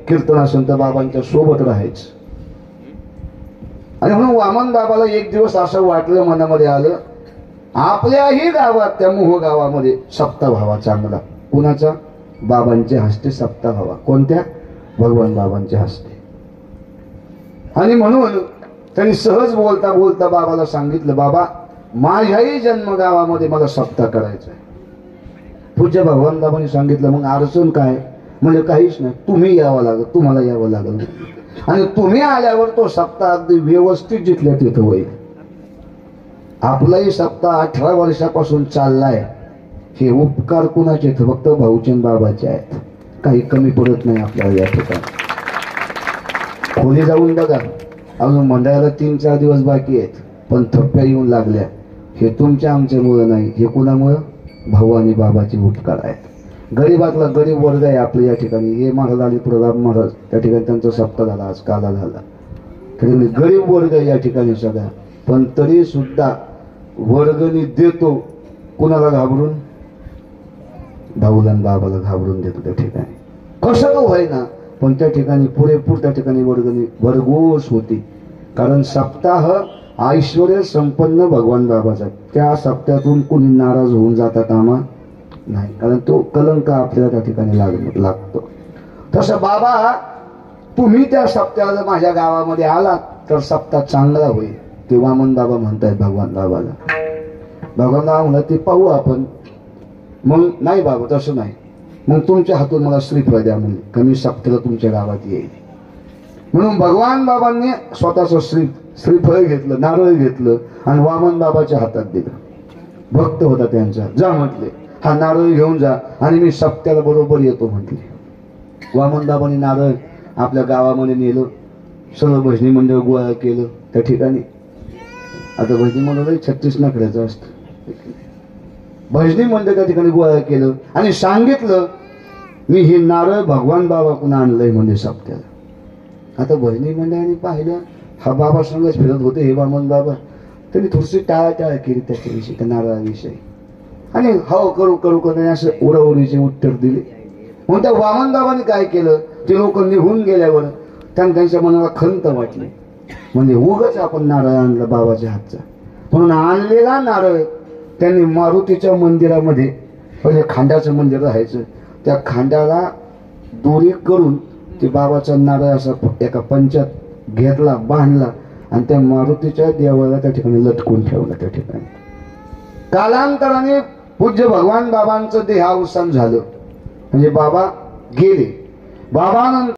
कीर्तन संत बाबांच्या सोबत राहायचं. आणि म्हणून वामन बाबाला एक दिवस असं वाटलं, मनामध्ये आलं, आपल्याही गावात, त्या मोह गावामध्ये सप्ताह व्हावा चांगला. कुणाचा? बाबांच्या हस्ते सप्ताह व्हावा. कोणत्या? भगवान बाबांच्या हस्ते. आणि म्हणून त्यांनी सहज बोलता बोलता बाबाला सांगितलं, बाबा माझ्याही जन्मगावामध्ये मला सप्ताह करायचा आहे. पूज्य भगवान बाबांनी सांगितलं, मग अडचण काय? म्हणजे काहीच नाही, तुम्ही यावं लागेल, तुम्हाला यावं लागेल. आणि तुम्ही आल्यावर तो सप्ताह अगदी व्यवस्थित जिथल्या तिथं होईल. आपलाही सप्ताह 18 वर्षापासून चाललाय. हे उपकार कुणाचे? फक्त भाऊचंद बाबाचे आहेत. काही कमी पडत नाही आपल्याला या ठिकाणी. खोली जाऊन बघा, अजून मंडळाला 3-4 दिवस बाकी आहेत, पण थप्प्या येऊन लागल्या. हे तुमच्या आमच्यामुळं नाही, हे कुणामुळं? भाऊ आणि बाबाचे उपकार आहेत. गरीबातला गरीब वर्ग आहे आपल्या या ठिकाणी. हे महाराज आले, प्रताप महाराज, त्या ठिकाणी त्यांचा सप्ताह झाला, आज काला झाला. त्यामुळे गरीब वर्ग आहे या ठिकाणी सगळा. पण तरी सुद्धा वर्गणी देतो. कुणाला घाबरून? भाऊला आणि बाबाला घाबरून देतो त्या ठिकाणी. कसं का होईना, पण त्या ठिकाणी पुरेपूर त्या ठिकाणी वर्गणी भरघोस होती. कारण सप्ताह ऐश्वर्य संपन्न भगवान बाबाचा. त्या सप्त्यातून कुणी नाराज होऊन जातात आम्हा नाही, कारण तो कलंक आपल्याला त्या ठिकाणी लागतो. तसं बाबा, तुम्ही त्या सप्त्याला जर माझ्या गावामध्ये आलात तर सप्ताह चांगला होईल. ते वामन बाबा म्हणतायत भगवान बाबाला. भगवान बाबा म्हणत, ते पाहू आपण. मग नाही बाबा, तसं नाही, मग तुमच्या हातून मला श्रीफळ द्या म्हणजे, कमी सप्त्याला तुमच्या गावात येईल. म्हणून भगवान बाबांनी स्वतःच श्रीफळ घेतलं, नारळ घेतलं आणि वामन बाबाच्या हातात दिलं. भक्त होता त्यांचा. जा म्हटले, हा नारळ घेऊन जा आणि मी सप्त्याला बरोबर येतो म्हटले. वामन बाबांनी नारळ आपल्या गावामध्ये नेलं. सर्व भजनी मंडळ गोळा केलं त्या ठिकाणी. आता भजनी मंडळ 36 नकड्याचं असतं. भजनी मंडळ त्या ठिकाणी गोळा केलं आणि सांगितलं, मी हे नारळ भगवान बाबाकडून आणलंय म्हणजे सप्त्याला. आता भजनी मंडळाने पाहिलं, हा बाबा संगच फिरत होते हे वामन बाबा. त्यांनी थोडीशी टाळाटाळ केली त्याच्याविषयी, त्या नारळाविषयी. आणि हो करू करू करू असं उडवडीचे उत्तर दिले. म्हणून त्या वामन बाबांनी काय केलं, ते लोक निघून गेल्यावर त्यांच्या मनाला खंत वाटली. म्हणजे उगाच आपण नारळ आणला बाबाच्या हातचा. म्हणून आणलेला नारळ त्यांनी मारुतीच्या मंदिरामध्ये, पहिले खांडाचं मंदिर राहायचं, त्या खांडाला दोरी करून ते बाबाचा नारळ असा एका पंचात घेतला, बांधला आणि त्या मारुतीच्या देवाला त्या ठिकाणी लटकून ठेवला. त्या ठिकाणी कालांतराने पूज्य भगवान बाबांचं देहावसान झालं. म्हणजे बाबा गेले. बाबानंतर